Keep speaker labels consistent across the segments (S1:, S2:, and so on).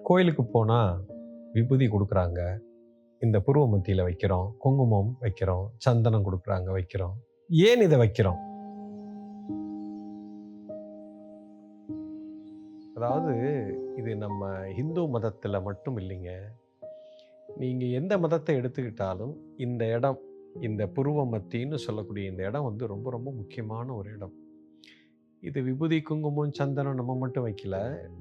S1: கோயிலுக்கு போனால் விபூதி கொடுக்குறாங்க, இந்த புருவ மத்தியில் வைக்கிறோம், குங்குமம் வைக்கிறோம், சந்தனம் கொடுக்குறாங்க வைக்கிறோம். ஏன் இதை வைக்கிறோம்? அதாவது இது நம்ம இந்து மதத்தில் மட்டும் இல்லைங்க. நீங்கள் எந்த மதத்தை எடுத்துக்கிட்டாலும் இந்த இடம், இந்த புருவ மத்தின்னு சொல்லக்கூடிய இந்த இடம் வந்து ரொம்ப ரொம்ப முக்கியமான ஒரு இடம். இது விபூதி, குங்குமம், சந்தனம் நம்ம மட்டும் வைக்கல.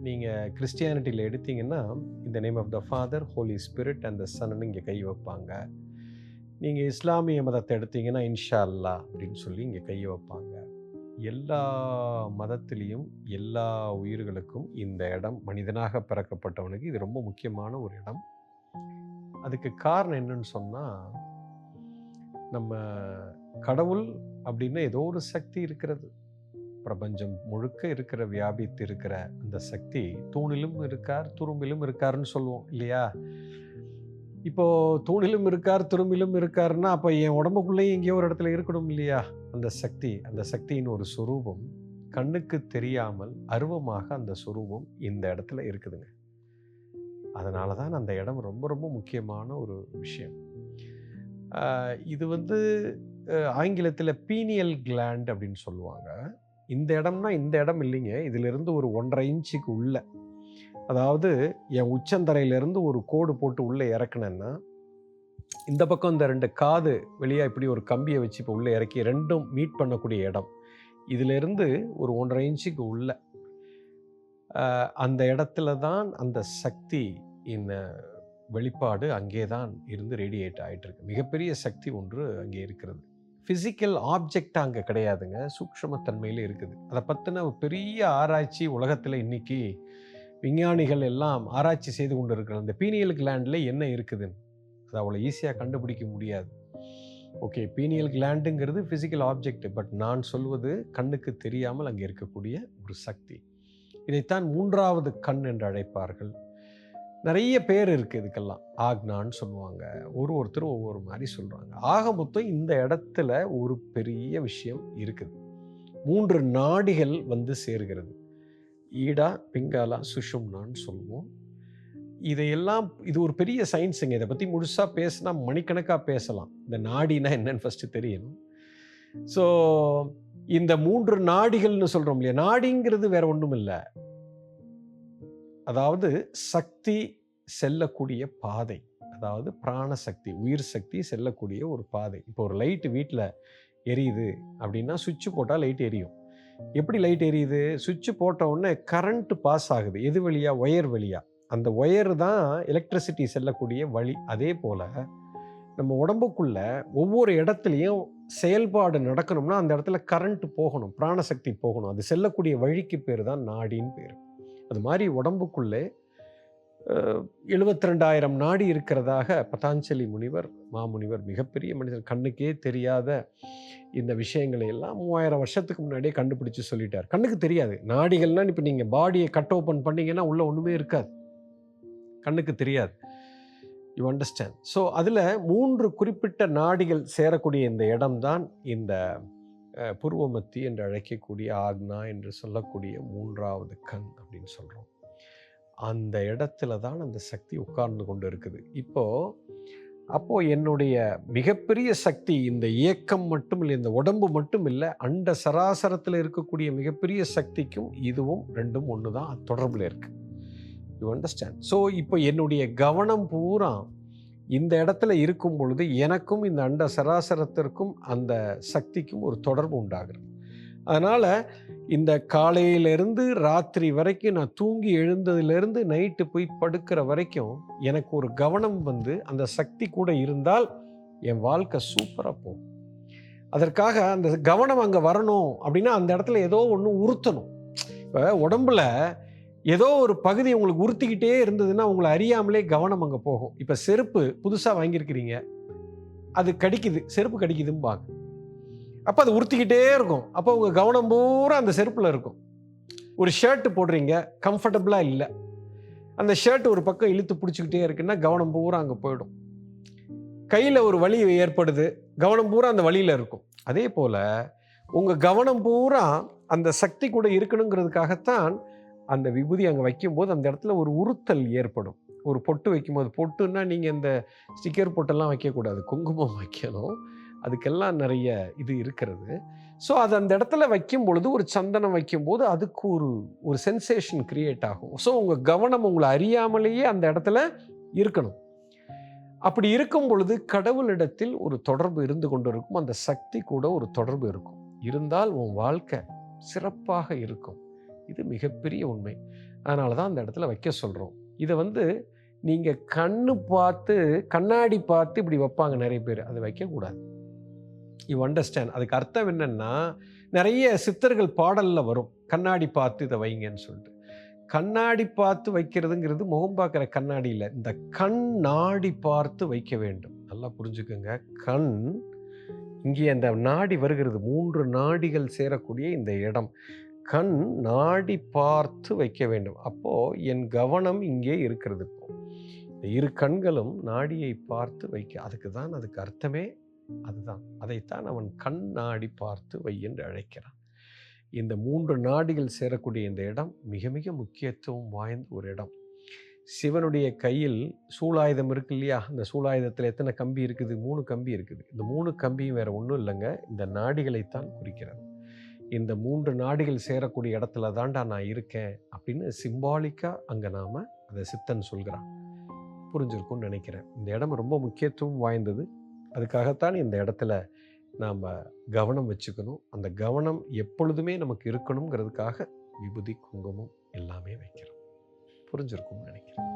S1: நீங்கள் கிறிஸ்டியானிட்டியில் எடுத்தீங்கன்னா இந்த name of the father, holy spirit and the சன்னு இங்கே கை வைப்பாங்க. நீங்கள் இஸ்லாமிய மதத்தை எடுத்தீங்கன்னா இன்ஷா அல்லா அப்படின்னு சொல்லி இங்கே கை வைப்பாங்க. எல்லா மதத்திலையும் எல்லா உயிர்களுக்கும் இந்த இடம், மனிதனாக பிறக்கப்பட்டவனுக்கு இது ரொம்ப முக்கியமான ஒரு இடம். அதுக்கு காரணம் என்னன்னு சொன்னால், நம்ம கடவுள் அப்படின்னு ஏதோ ஒரு சக்தி இருக்கிறது. பிரபஞ்சம் முழுக்க இருக்கிற, வியாபித்து இருக்கிற அந்த சக்தி தூணிலும் இருக்கார், துரும்பிலும் இருக்காருன்னு சொல்லுவோம் இல்லையா? இப்போ தூணிலும் இருக்கார், துரும்பிலும் இருக்காருன்னா அப்போ என் உடம்புக்குள்ளேயும் எங்கேயோ ஒரு இடத்துல இருக்கணும் இல்லையா? அந்த சக்தி, அந்த சக்தியின் ஒரு சுரூபம் கண்ணுக்கு தெரியாமல் அருவமாக அந்த சுரூபம் இந்த இடத்துல இருக்குதுங்க. அதனால தான் அந்த இடம் ரொம்ப ரொம்ப முக்கியமான ஒரு விஷயம். இது வந்து ஆங்கிலத்தில் பீனியல் கிளாண்ட் அப்படின்னு சொல்லுவாங்க. இந்த இடம்னா இந்த இடம் இல்லைங்க, இதிலிருந்து ஒரு 1.5 இன்ச்சுக்கு உள்ள, அதாவது என் உச்சந்தரையிலிருந்து ஒரு கோடு போட்டு உள்ளே இறக்குனேன்னா, இந்த பக்கம் இந்த 2 காது வெளியே இப்படி ஒரு கம்பியை வச்சு இப்போ உள்ளே இறக்கி ரெண்டும் மீட் பண்ணக்கூடிய இடம், இதிலிருந்து ஒரு 1.5 இன்ச்சுக்கு உள்ள அந்த இடத்துல தான் அந்த சக்தி இந்த வெளிப்பாடு அங்கே தான் இருந்து ரேடியேட் ஆகிட்டு இருக்கு. மிகப்பெரிய சக்தி ஒன்று அங்கே இருக்கிறது. ஃபிசிக்கல் ஆப்ஜெக்டாக அங்கே கிடையாதுங்க, சூக்ஷ்மத்தன்மையில் இருக்குது. அதை பற்றின பெரிய ஆராய்ச்சி உலகத்தில் இன்னைக்கு விஞ்ஞானிகள் எல்லாம் ஆராய்ச்சி செய்து கொண்டு இருக்கிற அந்த பீனியல் கிளாண்டில் என்ன இருக்குதுன்னு அது அவ்வளோ ஈஸியாக கண்டுபிடிக்க முடியாது. ஓகே, பீனியல் கிளாண்டுங்கிறது ஃபிசிக்கல் ஆப்ஜெக்ட், பட் நான் சொல்வது கண்ணுக்கு தெரியாமல் அங்கே இருக்கக்கூடிய ஒரு சக்தி. இதைத்தான் 3வது கண் என்று அழைப்பார்கள். நிறைய பேர் இருக்குது இதுக்கெல்லாம். ஆக்னான்னு சொல்லுவாங்க, ஒருத்தர் ஒவ்வொரு மாதிரி சொல்கிறாங்க. ஆக மொத்தம் இந்த இடத்துல ஒரு பெரிய விஷயம் இருக்குது. 3 நாடிகள் வந்து சேர்கிறது. ஈடா, பிங்காலா, சுஷும்னான்னு சொல்லுவோம். இதையெல்லாம், இது ஒரு பெரிய சயின்ஸுங்க. இதை பற்றி முழுசாக பேசினா மணிக்கணக்காக பேசலாம். இந்த நாடினா என்னன்னு ஃபஸ்ட்டு தெரியணும். ஸோ இந்த 3 நாடிகள்னு சொல்கிறோம் இல்லையா, நாடிங்கிறது வேற ஒன்றும் இல்லை, அதாவது சக்தி செல்லக்கூடிய பாதை, அதாவது பிராணசக்தி, உயிர் சக்தி செல்லக்கூடிய ஒரு பாதை. இப்போ ஒரு லைட்டு வீட்டில் எரியுது அப்படின்னா சுவிட்சு போட்டால் லைட் எரியும். எப்படி லைட் எரியுது? சுவிட்சு போட்ட உடனே கரண்ட் பாஸ் ஆகுது. எது வழியா? ஒயர் வழியா. அந்த ஒயர் தான் எலக்ட்ரிசிட்டி செல்லக்கூடிய வழி. அதே போல் நம்ம உடம்புக்குள்ள ஒவ்வொரு இடத்துலையும் செயல்பாடு நடக்கணும்னா அந்த இடத்துல கரண்ட் போகணும், பிராணசக்தி போகணும். அது செல்லக்கூடிய வழிக்கு பேர் தான் நாடின்னு பேர். அது மாதிரி உடம்புக்குள்ளே 72,000 நாடி இருக்கிறதாக பதாஞ்சலி முனிவர், மாமுனிவர், மிகப்பெரிய மனிதர், கண்ணுக்கே தெரியாத இந்த விஷயங்களை எல்லாம் 3000 வருஷத்துக்கு முன்னாடியே கண்டுபிடிச்சு சொல்லிட்டார். கண்ணுக்கு தெரியாது நாடிகள்லாம். இப்போ நீங்கள் பாடியை கட் ஓப்பன் பண்ணீங்கன்னா உள்ள ஒன்றுமே இருக்காது, கண்ணுக்கு தெரியாது. You understand? ஸோ அதில் 3 குறிப்பிட்ட நாடிகள் சேரக்கூடிய இந்த இடம்தான் இந்த புருவமத்தி என்று அழைக்கக்கூடிய ஆக்னா என்று சொல்லக்கூடிய 3வது கண் அப்படின்னு சொல்கிறோம். அந்த இடத்துல தான் அந்த சக்தி உட்கார்ந்து கொண்டு இருக்குது. அப்போ என்னுடைய மிகப்பெரிய சக்தி, இந்த இயக்கம் மட்டும் இல்லை, இந்த உடம்பு மட்டும் இல்லை, அண்ட சராசரத்தில் இருக்கக்கூடிய மிகப்பெரிய சக்திக்கும் இதுவும் ரெண்டும் ஒன்று தான், தொடர்பில் இருக்கு. You understand? ஸோ இப்போ என்னுடைய கவனம் பூரா இந்த இடத்துல இருக்கும் பொழுது எனக்கும் இந்த அண்ட சராசரத்திற்கும் அந்த சக்திக்கும் ஒரு தொடர்பு உண்டாகிறது. அதனால் இந்த காலையிலேருந்து ராத்திரி வரைக்கும், நான் தூங்கி எழுந்ததுலேருந்து நைட்டு போய் படுக்கிற வரைக்கும் எனக்கு ஒரு கவனம் வந்து அந்த சக்தி கூட இருந்தால் என் வாழ்க்கை சூப்பராக போகும். அதற்காக அந்த கவனம் அங்கே வரணும் அப்படின்னா அந்த இடத்துல ஏதோ ஒன்று உறுத்தணும். இப்போ உடம்புல ஏதோ ஒரு பகுதி உங்களுக்கு உறுத்திக்கிட்டே இருந்ததுன்னா உங்களை அறியாமலே கவனம் அங்கே போகும். இப்போ செருப்பு புதுசாக வாங்கியிருக்கிறீங்க, அது கடிக்குது, செருப்பு கடிக்குதும்பாங்க. அப்போ அது உறுத்திக்கிட்டே இருக்கும். அப்போ உங்கள் கவனம் பூரா அந்த செருப்பில் இருக்கும். ஒரு ஷர்ட்டு போடுறீங்க, கம்ஃபர்டபுளாக இல்லை, அந்த ஷர்ட் ஒரு பக்கம் இழுத்து பிடிச்சிக்கிட்டே இருக்குன்னா கவனம் பூரா அங்கே போயிடும். கையில் ஒரு வலி ஏற்படுது, கவனம் பூரா அந்த வலியில் இருக்கும். அதே போல் உங்கள் கவனம் பூரா அந்த சக்தி கூட இருக்கணுங்கிறதுக்காகத்தான் அந்த விபூதி அங்கே வைக்கும்போது அந்த இடத்துல ஒரு உறுத்தல் ஏற்படும். ஒரு பொட்டு வைக்கும்போது, பொட்டுன்னா நீங்கள் இந்த ஸ்டிக்கர் பொட்டெல்லாம் வைக்கக்கூடாது, குங்குமம் வைக்கணும். அதுக்கெல்லாம் நிறைய இது இருக்கிறது. ஸோ அது அந்த இடத்துல வைக்கும் பொழுது, ஒரு சந்தனம் வைக்கும்போது அதுக்கு ஒரு ஒரு சென்சேஷன் கிரியேட் ஆகும். ஸோ உங்கள் கவனம் உங்களை அறியாமலேயே அந்த இடத்துல இருக்கணும். அப்படி இருக்கும் பொழுது கடவுளிடத்தில் ஒரு தொடர்பு இருந்து கொண்டு இருக்கும். அந்த சக்தி கூட ஒரு தொடர்பு இருக்கும். இருந்தால் உன் வாழ்க்கை சிறப்பாக இருக்கும். இது மிகப்பெரிய உண்மை. அதனால தான் அந்த இடத்துல வைக்க சொல்கிறோம். இதை நீங்கள் கண்ணாடி பார்த்து இப்படி வைப்பாங்க நிறைய பேர். அது வைக்கக்கூடாது. You understand? அதுக்கு அர்த்தம் என்னன்னா, நிறைய சித்தர்கள் பாடலில் வரும், கண்ணாடி பார்த்து இதை வைங்கன்னு சொல்லிட்டு. கண்ணாடி பார்த்து வைக்கிறதுங்கிறது முகம் பார்க்குற கண்ணாடி இல்லை, இந்த கண் நாடி பார்த்து வைக்க வேண்டும். நல்லா புரிஞ்சுக்கோங்க. கண் இங்கே அந்த நாடி வருகிறது, 3 நாடிகள் சேரக்கூடிய இந்த இடம். கண் நாடி பார்த்து வைக்க வேண்டும். அப்போது என் கவனம் இங்கே இருக்கிறது. இப்போ இந்த 2 கண்களும் நாடியை பார்த்து வைக்க, அதுக்கு அர்த்தமே அதுதான். அதைத்தான் அவன் கண் நாடி பார்த்து வை என்று அழைக்கிறான். இந்த 3 நாடிகள் சேரக்கூடிய இந்த இடம் மிக மிக முக்கியத்துவம் வாய்ந்த ஒரு இடம். சிவனுடைய கையில் சூலாயுதம் இருக்கு இல்லையா? அந்த சூலாயுதத்தில் எத்தனை கம்பி இருக்குது? 3 கம்பி இருக்குது. இந்த 3 கம்பியும் வேறு ஒன்றும் இல்லைங்க, இந்த நாடிகளைத்தான் குறிக்கிறது. இந்த 3 நாடிகள் சேரக்கூடிய இடத்துல தான்டா நான் இருக்கேன் அப்படின்னு சிம்பாலிக்காக அங்கே நாம் அதை சித்தன் சொல்கிறான். புரிஞ்சிருக்கும்னு நினைக்கிறேன். இந்த இடம் ரொம்ப முக்கியத்துவம் வாய்ந்தது. அதுக்காகத்தான் இந்த இடத்துல நாம் கவனம் வச்சுக்கணும். அந்த கவனம் எப்பொழுதுமே நமக்கு இருக்கணுங்கிறதுக்காக விபூதி, குங்குமம் எல்லாமே வைக்கிறோம். புரிஞ்சிருக்கும்னு நினைக்கிறேன்.